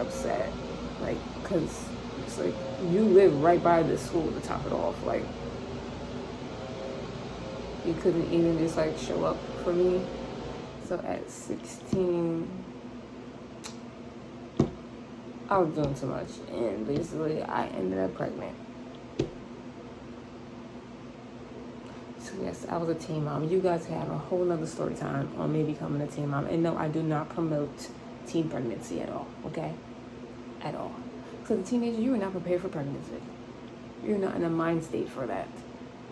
upset, like, because it's like you live right by the school to top it off. Like, you couldn't even just like show up for me. So at 16, I was doing too much, and basically I ended up pregnant. So yes, I was a teen mom. You guys have a whole nother story time on me becoming a teen mom. And no, I do not promote teen pregnancy at all, okay? At all. Because a teenager, you are not prepared for pregnancy. You're not in a mind state for that,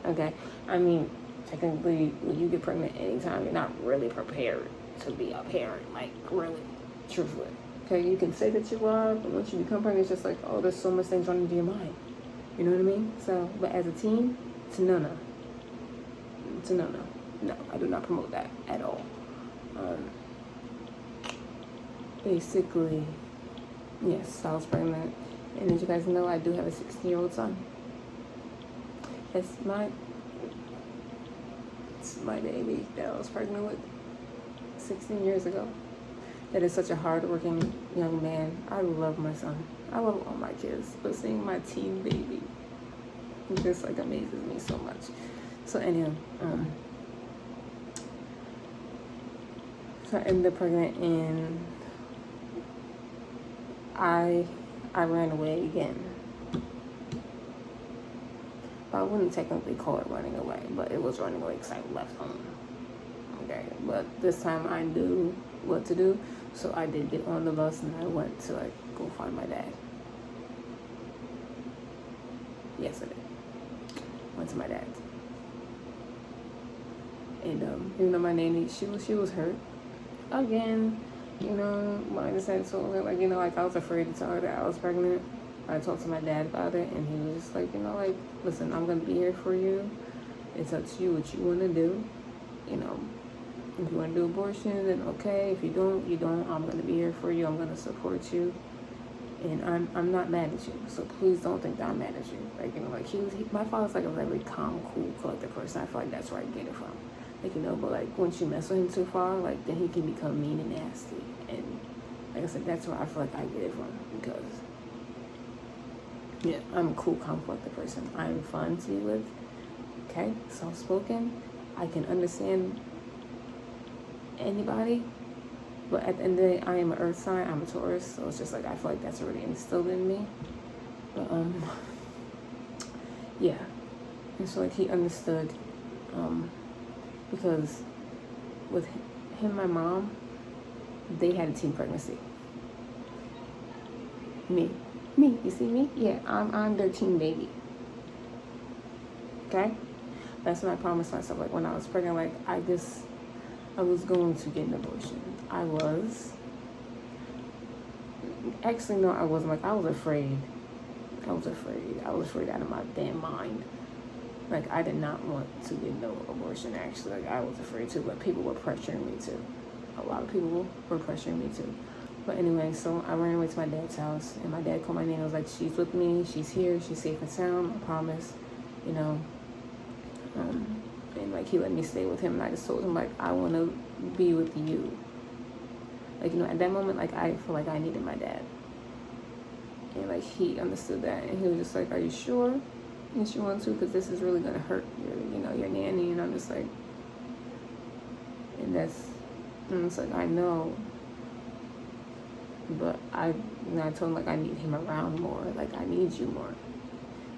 okay? I mean, technically, when you get pregnant anytime, you're not really prepared to be a parent, like, really, truthfully. Okay, you can say that you are, but once you become pregnant, it's just like, oh, there's so much things running through your mind. You know what I mean? So, but as a teen, it's no. It's no. No, I do not promote that at all. Basically, yes, I was pregnant. And as you guys know, I do have a 16-year-old son. It's my baby that I was pregnant with 16 years ago. That is such a hard-working young man. I love my son. I love all my kids. But seeing my teen baby, it just like amazes me so much. So anyhow, so I ended up pregnant, and I ran away again. I wouldn't technically call it running away, but it was running away because I left home. Okay, but this time I knew what to do, so I did get on the bus and I went to like go find my dad. Yes, I did. Went to my dad's. And even though my nanny, she was hurt. Again, you know, when I decided to, like, you know, like I was afraid to tell her that I was pregnant. I talked to my dad about it, and he was just like, you know, like, listen, I'm gonna be here for you. It's up to you what you want to do. You know, if you want to do abortion, then okay. If you don't, you don't. I'm gonna be here for you. I'm gonna support you, and I'm not mad at you. So please don't think that I'm mad at you. Like, you know, like my father's like a very calm, cool, collected person. I feel like that's where I get it from. Like, you know, but like once you mess with him too far, like then he can become mean and nasty. And like I said, that's where I feel like I get it from, because yeah, I'm a cool, calm, collected person. I'm fun to be with. Okay, soft spoken. I can understand anybody, but at the end of the day, I am an earth sign. I'm a Taurus, so it's just like I feel like that's already instilled in me. But yeah, and so like he understood, because with him and my mom, they had a teen pregnancy. Me, you see me? Yeah, I'm their teen baby. Okay, that's what I promised myself. Like when I was pregnant, like I was going to get an abortion. I was. Actually, no, I wasn't. Like I was afraid. I was afraid out of my damn mind. Like, I did not want to get no abortion, actually. Like, I was afraid to, but people were pressuring me to. A lot of people were pressuring me to. But anyway, so I ran away to my dad's house, and my dad called my name. I was like, she's with me, she's here, she's safe and sound, I promise, you know. And, like, he let me stay with him, and I just told him, like, I want to be with you. Like, you know, at that moment, like, I feel like I needed my dad. And, like, he understood that, and he was just like, are you sure? And she wants to, because this is really going to hurt your nanny. And I'm just like, and it's like, I know, but I told him, like, I need him around more, like, I need you more.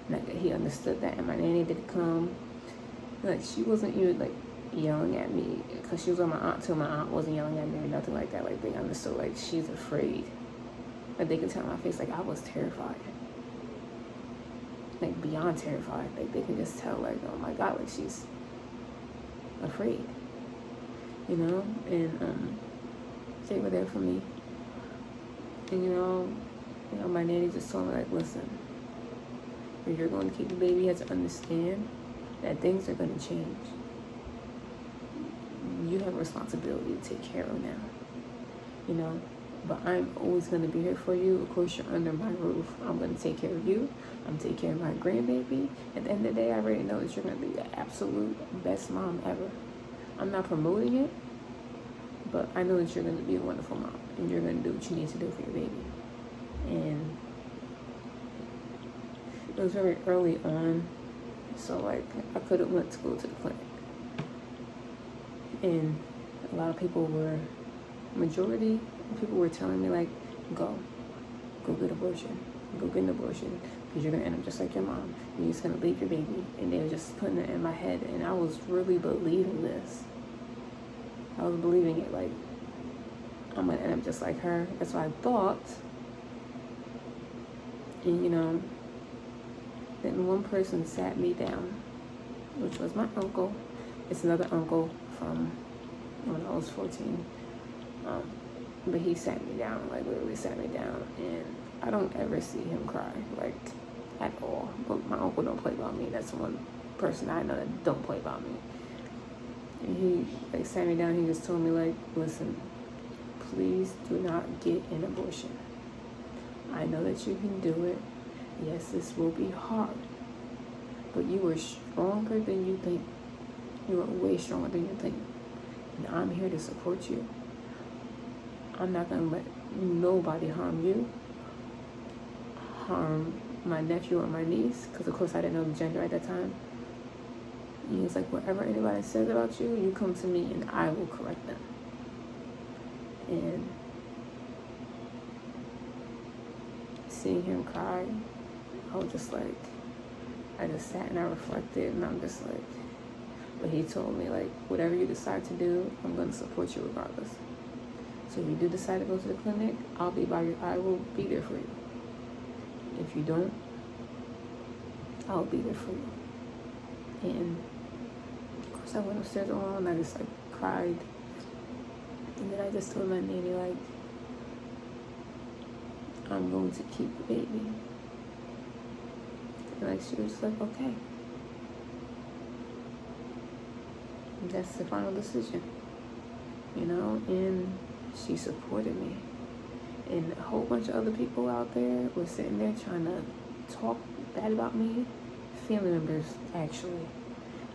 And like, he understood that, and my nanny did come. Like, she wasn't even, like, yelling at me, because she was with my aunt, too. My aunt wasn't yelling at me or nothing like that. Like, they understood, like, she's afraid. Like, they could tell on my face, like, I was terrified. Like, beyond terrified. Like, they can just tell, like, oh my God, like, she's afraid, you know. And they were there for me. And you know my nanny just told me, like, listen, if you're going to keep the baby, you have to understand that things are going to change. You have a responsibility to take care of now, you know. But I'm always going to be here for you. Of course, you're under my roof. I'm going to take care of you. I'm taking care of my grandbaby. At the end of the day, I already know that you're going to be the absolute best mom ever. I'm not promoting it, but I know that you're going to be a wonderful mom, and you're going to do what you need to do for your baby. It was very early on, so like I could have went to go to the clinic, and a lot of people were, majority of people were telling me like, go get abortion, go get an abortion, because you're gonna end up just like your mom. You're just gonna leave your baby, and they were just putting it in my head, and I was really believing this. I was believing it, like I'm gonna end up just like her. That's what I thought. And then one person sat me down, which was my uncle. It's another uncle from when I was 14. But he sat me down, like literally sat me down, and I don't ever see him cry, like at all. But my uncle don't play about me. That's one person I know that don't play about me. And he like sat me down. He just told me like, listen, please do not get an abortion. I know that you can do it. Yes, this will be hard, but you are stronger than you think. You are way stronger than you think. And I'm here to support you. I'm not going to let nobody harm you, harm my nephew or my niece, because of course I didn't know the gender at that time. And it's like, whatever anybody says about you, you come to me and I will correct them. And seeing him cry, I was just like, I just sat and I reflected, and I'm just like, but he told me like, whatever you decide to do, I'm going to support you regardless. So if you do decide to go to the clinic, I will be there for you. If you don't, I'll be there for you. And of course I went upstairs alone, and I just like cried. And then I just told my nanny like, I'm going to keep the baby. And like she was just like, okay. And that's the final decision. And she supported me. And a whole bunch of other people out there were sitting there trying to talk bad about me. Family members, actually.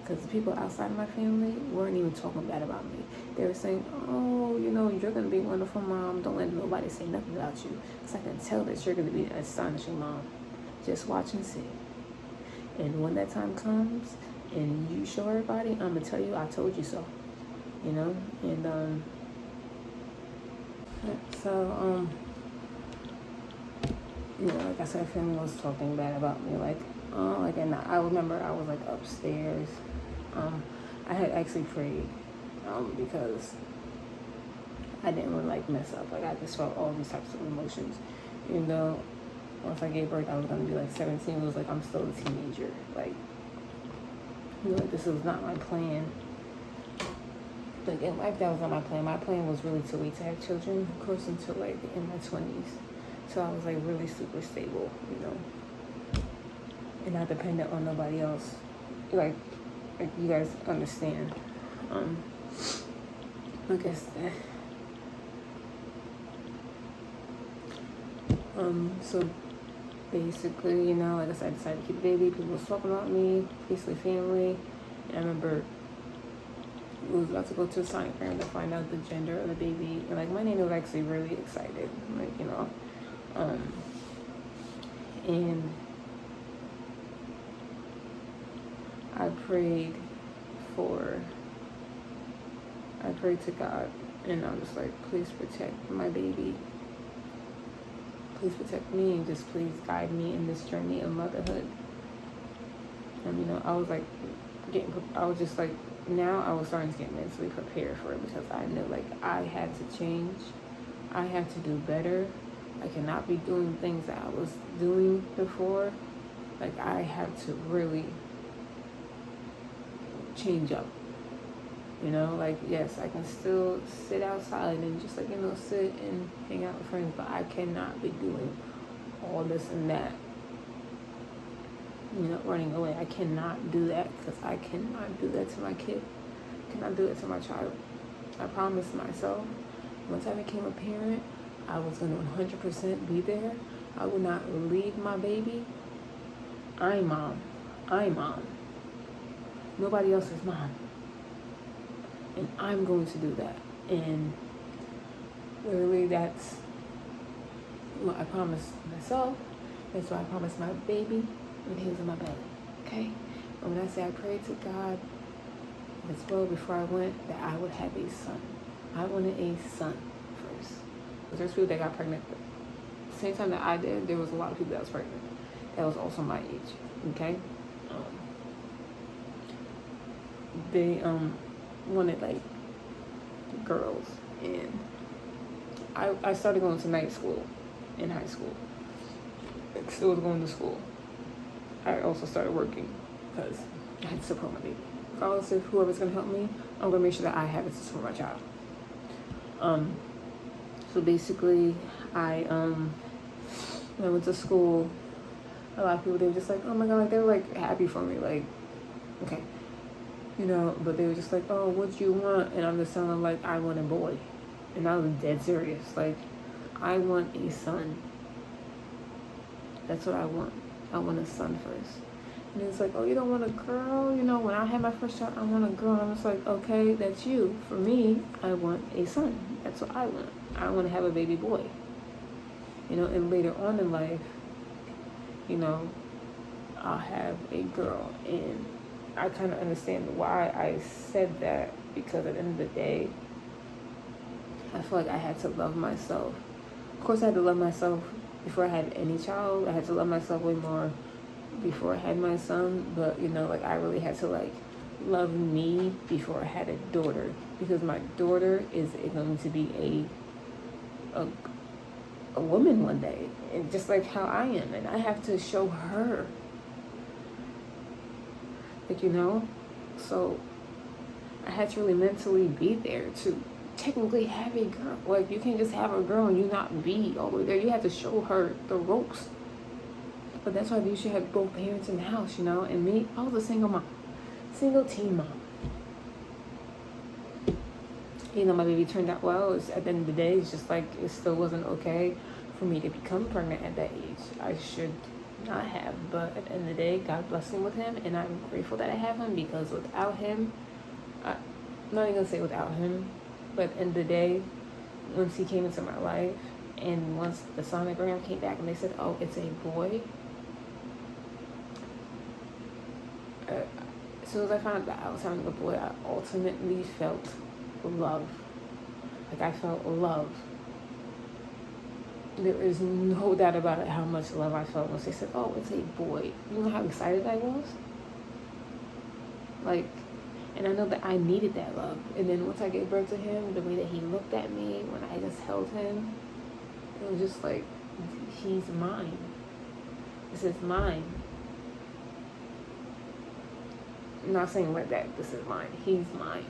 Because the people outside of my family weren't even talking bad about me. They were saying, oh, you're going to be a wonderful mom. Don't let nobody say nothing about you. Because I can tell that you're going to be an astonishing mom. Just watch and see. And when that time comes and you show everybody, I'm going to tell you, I told you so. And so, like I said, family was talking bad about me, and I remember I was like upstairs. I had actually prayed, because I didn't want to like mess up. Like I just felt all these types of emotions. Once I gave birth, I was gonna be like 17. It was like I'm still a teenager. Like, this was not my plan. Like in life, that was not my plan. My plan was really to wait to have children, of course, until like in my 20s. So I was like really super stable, and not dependent on nobody else. Like you guys understand. I guess that. So basically, like I said, I decided to keep a baby. People was talking about me, basically family. And I remember we was about to go to a sonogram to find out the gender of the baby. And like my nanny was actually really excited, and I prayed to God, and I'm just like, please protect my baby. Please protect me, and just please guide me in this journey of motherhood. And I was like now I was starting to get mentally prepared for it, because I knew like I had to change. I had to do better. I cannot be doing things that I was doing before. Like I had to really change up. Like yes, I can still sit outside and just like, sit and hang out with friends, but I cannot be doing all this and that. Running away. I cannot do that, because I cannot do that to my kid. I cannot do it to my child. I promised myself once I became a parent, I was going to 100% be there. I would not leave my baby. I'm mom. Nobody else is mom. And I'm going to do that. And literally that's what I promised myself. That's what I promised my baby. when he was in my belly. Okay? And when I say I prayed to God as well before I went that I would have a son. I wanted a son first. There's people that got pregnant. The same time that I did, there was a lot of people that was pregnant. That was also my age. Okay? They wanted like girls, and I started going to night school in high school. I still was going to school. I also started working because I had to support my baby. Regardless of whoever's gonna help me, I'm gonna make sure that I have it to support my child. So basically, I when I went to school, a lot of people, they were just like, oh my god, like they were like happy for me, like, okay, you know, but they were just like, oh, what you want? And I'm just telling them like I want a boy, and I was dead serious, like I want a son. That's what I want. I want a son first. And it's like, oh, you don't want a girl? You know, when I had my first child, I want a girl. And I'm just like, okay, that's you. For me, I want a son. That's what I want. I want to have a baby boy. You know, and later on in life, you know, I'll have a girl. And I kind of understand why I said that, because at the end of the day, I feel like I had to love myself. Of course, I had to love myself before I had any child. I had to love myself way more before I had my son, but you know, like I really had to like love me before I had a daughter, because my daughter is going to be a woman one day, and just like how I am, and I have to show her, like, you know, so I had to really mentally be there to technically have a girl. Like, you can't just have a girl and you not be all the way there. You have to show her the ropes. But that's why you should have both parents in the house, you know. And me, I was a single mom, single teen mom. You know, my baby turned out well. At the end of the day, it's just like it still wasn't okay for me to become pregnant at that age. I should not have, but at the end of the day, God blessed me with him, and I'm grateful that I have him, because without him, I'm not even gonna say without him, but at the end of the day, once he came into my life, and once the sonogram came back and they said, oh, it's a boy, as soon as I found out that I was having a boy, I ultimately felt love. Like, I felt love. There is no doubt about it how much love I felt once they said, oh, it's a boy. You know how excited I was? Like, and I know that I needed that love. And then once I gave birth to him, the way that he looked at me when I just held him, it was just like, he's mine. This is mine. I'm not saying like that, this is mine. He's mine.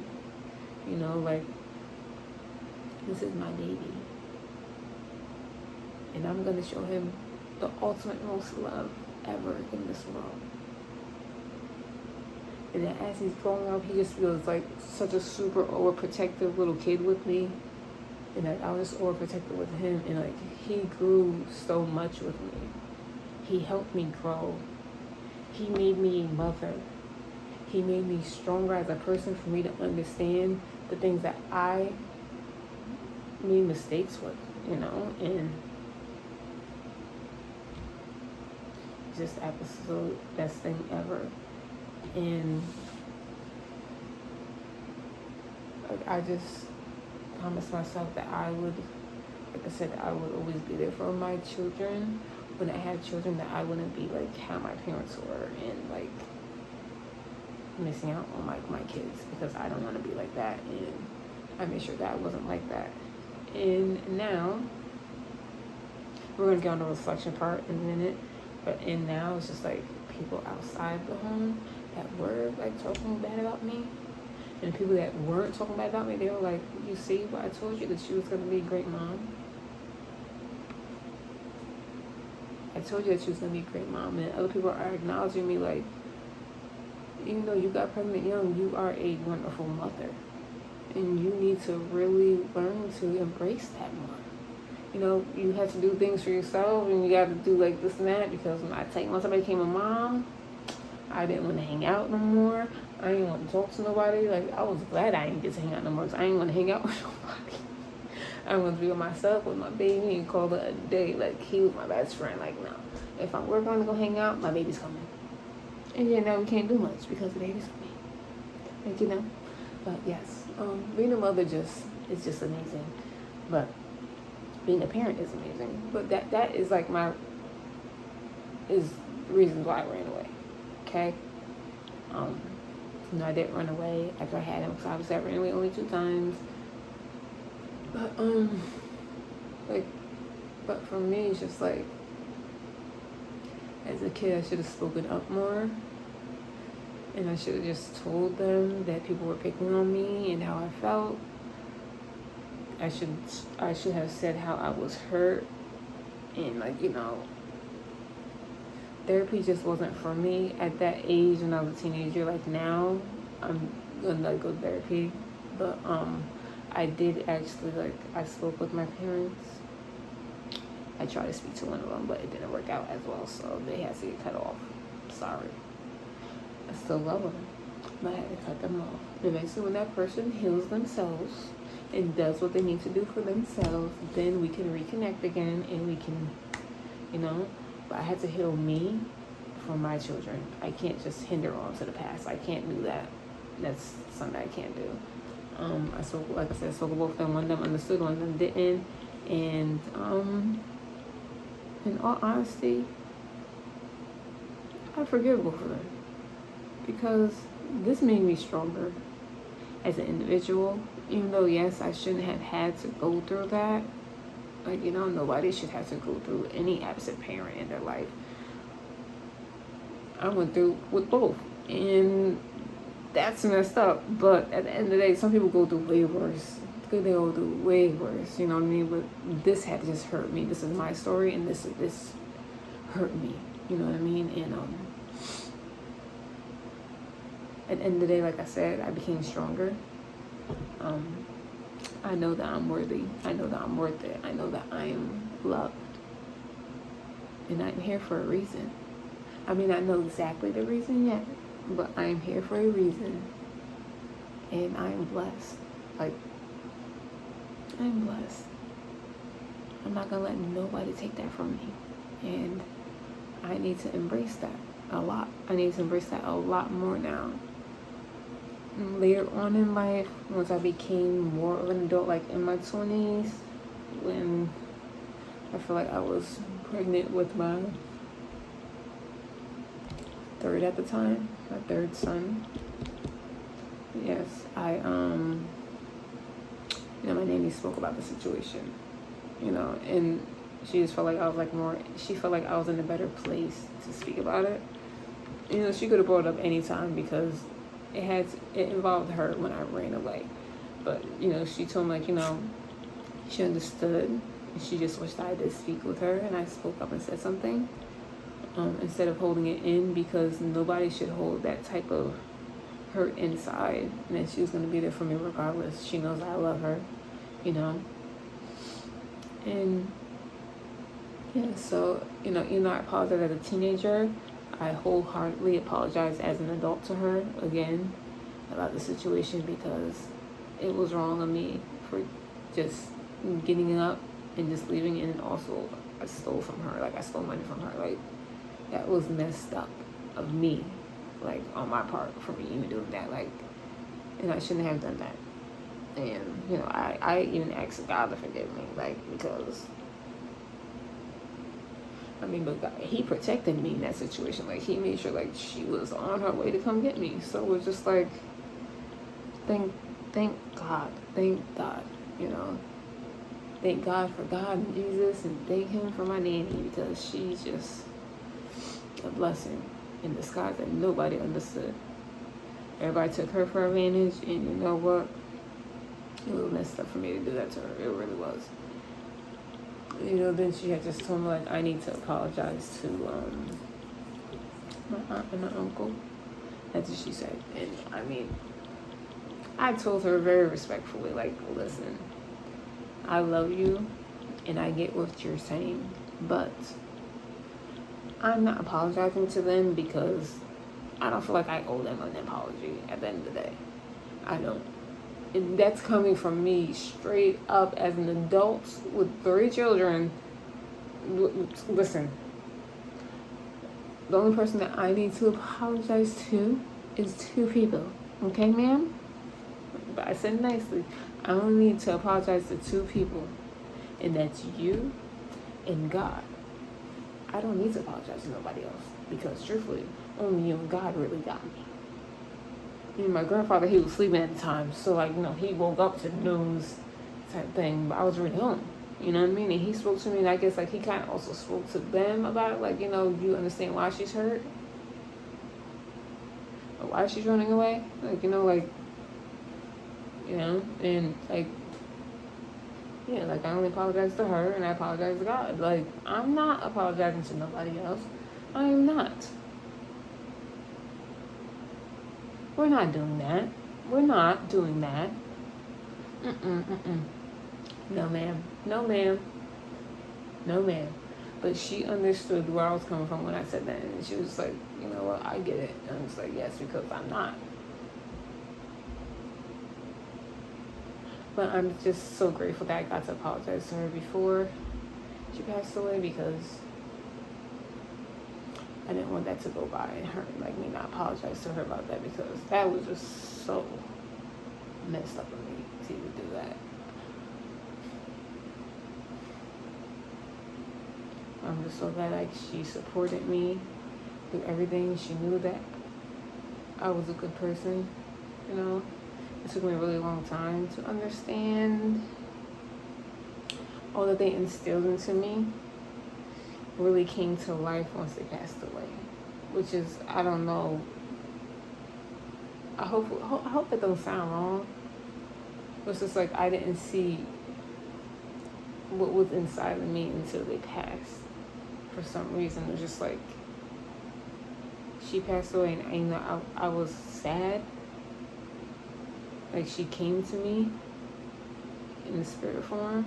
You know, like, this is my baby. And I'm going to show him the ultimate most love ever in this world. And then as he's growing up, he just feels like such a super overprotective little kid with me. And like, I was just overprotective with him. And like, he grew so much with me. He helped me grow. He made me a mother. He made me stronger as a person, for me to understand the things that I made mistakes with, you know, and just absolute best thing ever. And like, I just promised myself that I would, like I said, I would always be there for my children. When I have children, that I wouldn't be like how my parents were, and like missing out on my kids, because I don't want to be like that, and I made sure that I wasn't like that. And now we're gonna get on the reflection part in a minute, but and now it's just like people outside the home that were like talking bad about me, and the people that weren't talking bad about me, they were like, you see what I told you, that she was gonna be a great mom? I told you that she was gonna be a great mom. And other people are acknowledging me, like, even though you got pregnant young, you are a wonderful mother. And you need to really learn to embrace that more. You know, you have to do things for yourself, and you got to do like this and that, because once I became a mom, I didn't want to hang out no more. I didn't want to talk to nobody. Like, I was glad I didn't get to hang out no more, because I didn't want to hang out with nobody. I want to be with myself, with my baby, and call it a day. Like, he was my best friend. Like, no. If we're going to go hang out, my baby's coming. And now we can't do much because the baby's coming. Like, But yes, being a mother is just amazing. But being a parent is amazing. But that is like is the reasons why I ran away. Okay? I didn't run away after I had him, because obviously I ran away only 2 times. But but for me, it's just like, as a kid, I should have spoken up more, and I should have just told them that people were picking on me and how I felt. I should have said how I was hurt, and therapy just wasn't for me at that age when I was a teenager. Like, now, I'm gonna go to therapy, but I did actually, I spoke with my parents. I tried to speak to one of them, but it didn't work out as well, so they had to get cut off. Sorry. I still love them, but I had to cut them off. Eventually, when that person heals themselves and does what they need to do for themselves, then we can reconnect again, and we can, but I had to heal me for my children. I can't just hinder on to the past. I can't do that. That's something I can't do. I spoke with both of them. One of them understood, one of them didn't. And in all honesty, I forgive both of them, because this made me stronger as an individual. Even though, yes, I shouldn't have had to go through that. Nobody should have to go through any absent parent in their life. I went through with both, and that's messed up. But at the end of the day, some people go through way worse. They go through way worse, you know what I mean? But this had just hurt me. This is my story, and this hurt me, you know what I mean? And at the end of the day, like I said, I became stronger. I know that I'm worthy. I know that I'm worth it. I know that I am loved. And I'm here for a reason. I may not know exactly the reason yet, but I am here for a reason. And I am blessed. I'm blessed. I'm not going to let nobody take that from me. And I need to embrace that a lot. I need to embrace that a lot more now. Later on in life, once I became more of an adult, like in my 20s, when I feel like I was pregnant with my third at the time, my third son. Yes, my nanny spoke about the situation, and she just felt like I was she felt like I was in a better place to speak about it. She could have brought it up anytime, because it involved her when I ran away. But, she told me, she understood, and she just wished I did speak with her, and I spoke up and said something, instead of holding it in, because nobody should hold that type of hurt inside, and that she was going to be there for me regardless. She knows I love her, and yeah, so, even though I apologized as a teenager, I wholeheartedly apologize as an adult to her again about the situation, because it was wrong of me for just getting up and just leaving. And also, I stole from her. I stole money from her. That was messed up of me, on my part, for me even doing that. And I shouldn't have done that. And, I even asked God to forgive me, because but God, he protected me in that situation. He made sure, she was on her way to come get me. So it was just thank God. Thank God, Thank God for God and Jesus, and thank him for my nanny, because she's just a blessing in disguise that nobody understood. Everybody took her for advantage, and you know what? It was messed up for me to do that to her. It really was. Then she had just told me, I need to apologize to my aunt and my uncle. That's what she said. And I told her very respectfully, listen, I love you, and I get what you're saying, but I'm not apologizing to them, because I don't feel like I owe them an apology at the end of the day. I don't. And that's coming from me straight up as an adult with 3 children. Listen, the only person that I need to apologize to is 2 people. Okay, ma'am? But I said nicely. I only need to apologize to 2 people. And that's you and God. I don't need to apologize to nobody else. Because truthfully, only you and God really got me. My grandfather, he was sleeping at the time. So, like, he woke up to the news type thing. But I was really home. You know what I mean? And he spoke to me. And I guess, like, he kind of also spoke to them about it. Like, you understand why she's hurt? Or why she's running away? Like, and, like, yeah, like, I only apologize to her. And I apologize to God. Like, I'm not apologizing to nobody else. I am not. We're not doing that. We're not doing that. No, ma'am. No, ma'am. No, ma'am. But she understood where I was coming from when I said that. And she was like, you know what, I get it. And I was like, yes, because I'm not. But I'm just so grateful that I got to apologize to her before she passed away, because I didn't want that to go by and hurt, like, me not apologize to her about that, because that was just so messed up of me to even do that. I'm just so glad, like, she supported me through everything. She knew that I was a good person, It took me a really long time to understand all that they instilled into me really came to life once they passed away, which is, I don't know, I hope that don't sound wrong. It's just like I didn't see what was inside of me until they passed. For some reason, it was just like she passed away, and I was sad. Like, she came to me in the spirit form,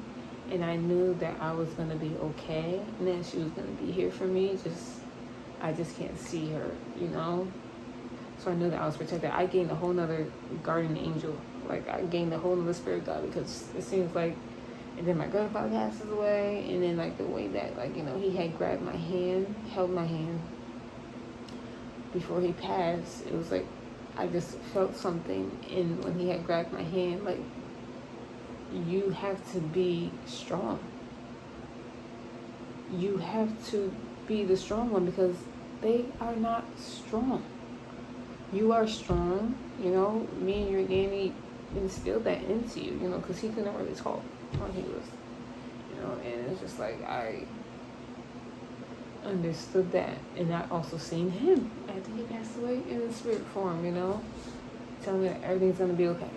and I knew that I was gonna be okay, and then she was gonna be here for me. I just can't see her, So I knew that I was protected. I gained a whole nother guardian angel. Like, I gained a whole nother spirit guide, because it seems like, and then my grandfather passes away, and then, like, the way that, like, he had grabbed my hand, held my hand before he passed, it was like I just felt something, and when he had grabbed my hand, like, you have to be strong. You have to be the strong one, because they are not strong. You are strong, me and your nanny instilled that into you, because he couldn't really talk when he was, and it's just like I understood that, and I also seen him after he passed away in the spirit form, telling me that everything's gonna be okay.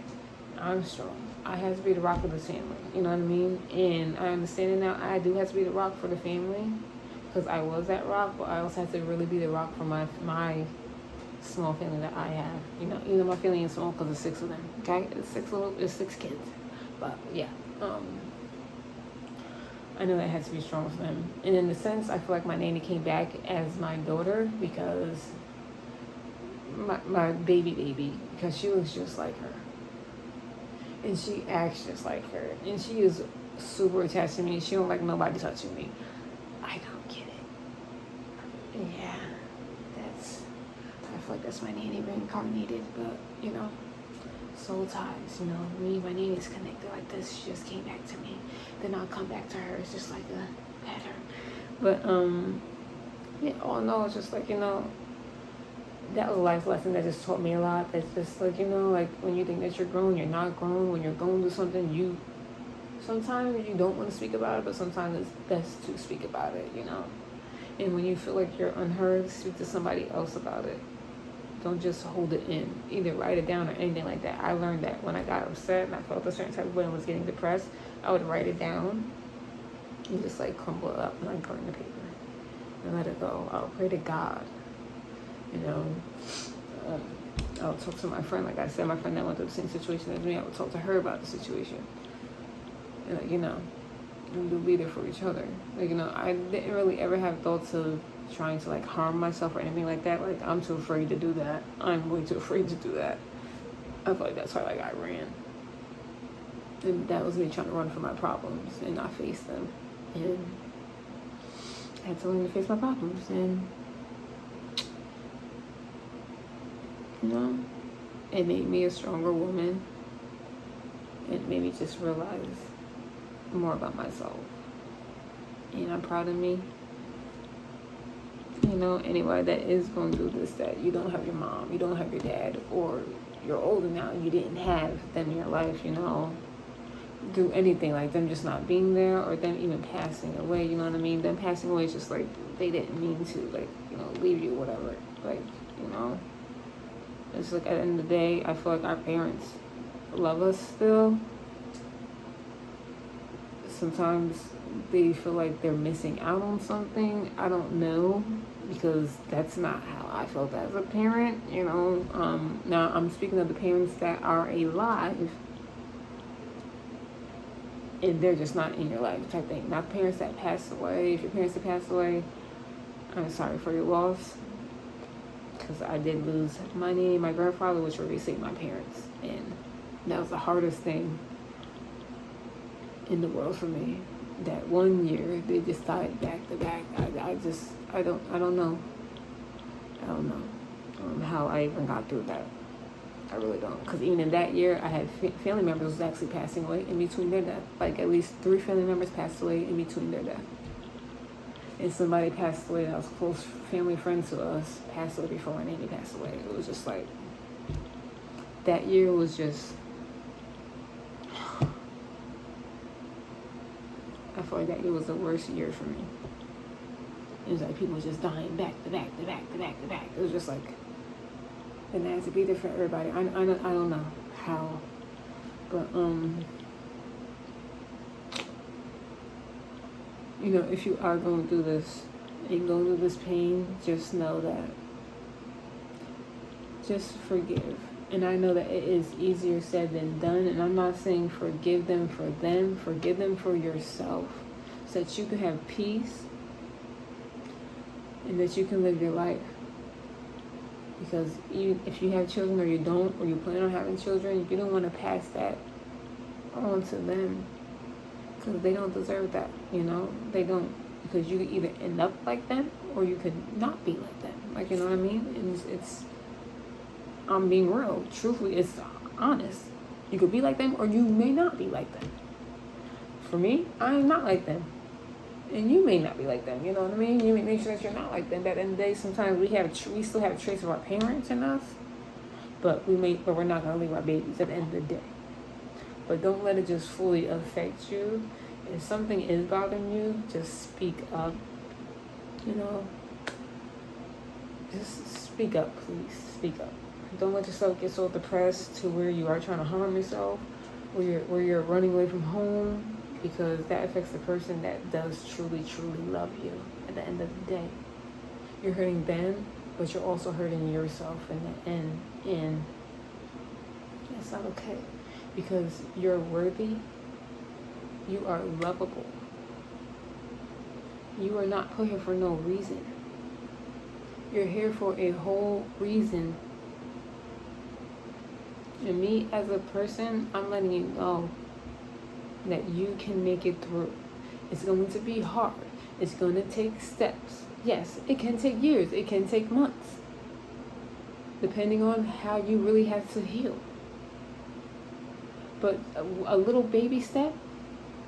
I'm strong. I have to be the rock of the family, you know what I mean? And I understand it now. I do have to be the rock for the family, because I was that rock, but I also have to really be the rock for my small family that I have. My family is small because it's 6 of them. Okay, it's 6 kids, but yeah. I know that I had to be strong for them. And in a sense, I feel like my nanny came back as my daughter, because my baby, because she looks just like her. And she acts just like her. And she is super attached to me. She don't like nobody touching me. I don't get it. Yeah, I feel like that's my nanny reincarnated, but, soul ties, me and my nanny's connected like this. She just came back to me. Then I'll come back to her. It's just like a pattern. But, yeah, all in all, it's just like, that was a life lesson that just taught me a lot. That's just like, like, when you think that you're grown, you're not grown. When you're going through something, sometimes you don't want to speak about it, but sometimes it's best to speak about it, And when you feel like you're unheard, speak to somebody else about it. Don't just hold it in. Either write it down or anything like that. I learned that when I got upset and I felt a certain type of way and was getting depressed, I would write it down and just, like, crumble it up and, like, burn the paper and let it go. I'll pray to God. I'll talk to my friend. Like I said, my friend that went through the same situation as me, I would talk to her about the situation. And, we'll be there for each other. Like, I didn't really ever have thoughts of trying to, like, harm myself or anything like that. Like, I'm too afraid to do that. I'm way too afraid to do that. I feel like that's why, like, I ran. And that was me trying to run from my problems and not face them. And I had to learn to face my problems. And, you know, it made me a stronger woman. It made me just realize more about myself. And I'm proud of me. You know, anybody that is going through this, that you don't have your mom, you don't have your dad, or you're older now, you didn't have them in your life, you know, do anything, like them just not being there, or them even passing away, you know what I mean? Them passing away is just like, they didn't mean to, like, you know, leave you, whatever. Like, you know, it's like at the end of the day, I feel like our parents love us still. Sometimes they feel like they're missing out on something. I don't know, because that's not how I felt as a parent, you know. Now I'm speaking of the parents that are alive and they're just not in your life type thing. Not parents that passed away. If your parents have passed away, I'm sorry for your loss, because I did lose my nanny and my grandfather, which were basically my parents, and that was the hardest thing in the world for me. That 1 year they just died back to back. I don't know how I even got through that. I really don't, because even in that year I had family members was actually passing away in between their death. Like at least 3 family members passed away in between their death, and somebody passed away that was a close family friend to us passed away before my nanny passed away. It was just like, that year was just, I feel like that year was the worst year for me. It was like people just dying back to back to back to back to back. It was just like, and that had to be there for everybody. I don't know how, but you know, if you are going through this and going through this pain, just know that, just forgive. And I know that it is easier said than done, and I'm not saying forgive them for them, forgive them for yourself, so that you can have peace and that you can live your life. Because even if you have children or you don't, or you plan on having children, you don't want to pass that on to them, because they don't deserve that, you know? They don't, because you could either end up like them or you could not be like them. Like, you know what I mean? And it's I'm being real. Truthfully, it's honest. You could be like them or you may not be like them. For me, I'm not like them. And you may not be like them, you know what I mean? You may make sure that you're not like them. But at the end of the day, sometimes we still have traits of our parents in us, but we're not gonna leave our babies at the end of the day. But don't let it just fully affect you. If something is bothering you, just speak up. You know, just speak up, please. Speak up. Don't let yourself get so depressed to where you are trying to harm yourself, where you're running away from home, because that affects the person that does truly, truly love you at the end of the day. You're hurting them, but you're also hurting yourself in the end. And that's not okay, because you're worthy. You are lovable. You are not put here for no reason. You're here for a whole reason. And me as a person, I'm letting you know that you can make it through. It's going to be hard. It's going to take steps. Yes, it can take years. It can take months, depending on how you really have to heal. But a little baby step,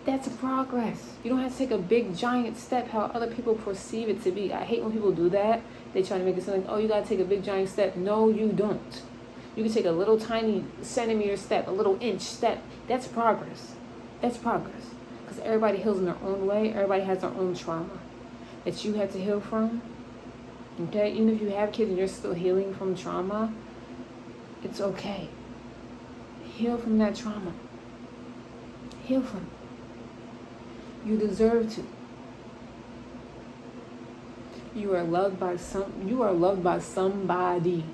that's progress. You don't have to take a big giant step how other people perceive it to be. I hate when people do that. They try to make it sound like, oh, you got to take a big giant step. No, you don't. You can take a little tiny centimeter step, a little inch step. That's progress. That's progress. Because everybody heals in their own way. Everybody has their own trauma that you had to heal from. Okay? Even if you have kids and you're still healing from trauma, it's okay. Heal from that trauma. Heal from it. You deserve to. You are loved by somebody.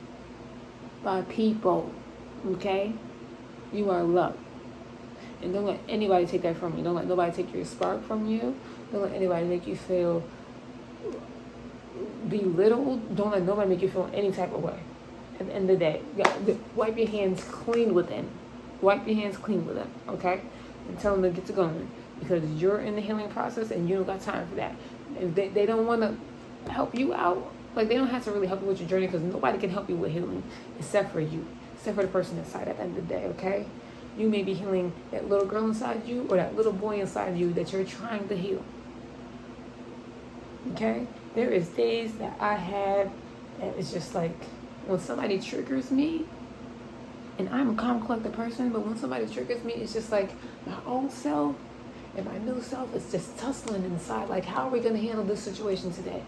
By people. Okay? You are loved. And don't let anybody take that from you. Don't let nobody take your spark from you. Don't let anybody make you feel belittled. Don't let nobody make you feel any type of way. At the end of the day, wipe your hands clean with them. Wipe your hands clean with them, okay? and tell them to get to going, because you're in the healing process and you don't got time for that. If they don't want to help you out, like, they don't have to really help you with your journey, because nobody can help you with healing except for you, except for the person inside at the end of the day, okay? You may be healing that little girl inside you or that little boy inside you that you're trying to heal. Okay? There is days that I have that it's just like, when somebody triggers me, and I'm a calm, collected person, but when somebody triggers me, it's just like my old self and my new self is just tussling inside. Like, how are we going to handle this situation today?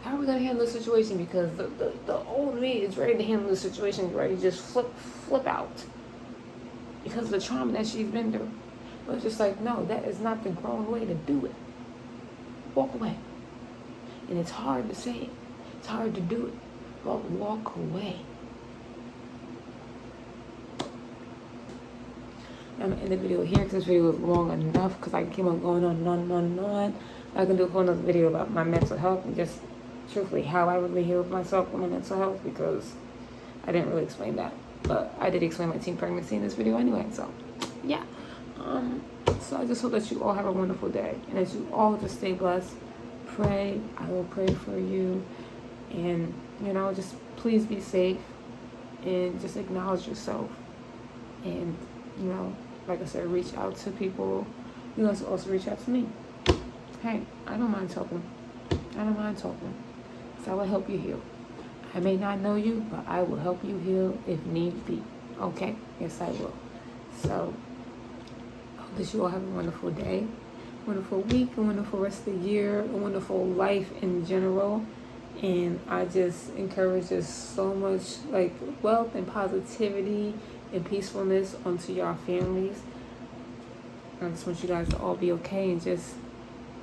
How are we going to handle this situation? Because the old me is ready to handle the situation, ready to just flip out because of the trauma that she's been through. But it's just like, no, that is not the grown way to do it. Walk away. And it's hard to say it. It's hard to do it. But walk away. I'm going to end the video here because this video was long enough, because I keep on going on and on and on and on. I can do a whole nother video about my mental health and just truthfully how I really healed myself with my mental health, because I didn't really explain that. But I did explain my teen pregnancy in this video anyway, so yeah. So I just hope that you all have a wonderful day, and that you all just stay blessed. Pray. I will pray for you. And, just please be safe and just acknowledge yourself. And, like I said, reach out to people. You guys also reach out to me. Hey, I don't mind talking. So I will help you heal. I may not know you, but I will help you heal if need be. Okay? Yes, I will. So, I hope that you all have a wonderful day, wonderful week, a wonderful rest of the year, a wonderful life in general. And I just encourage just so much, like, wealth and positivity and peacefulness onto your families. I just want you guys to all be okay, and just,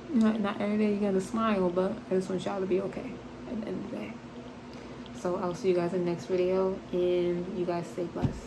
not every day you're going to smile, but I just want y'all to be okay at the end of the day. So I'll see you guys in the next video, and you guys stay blessed.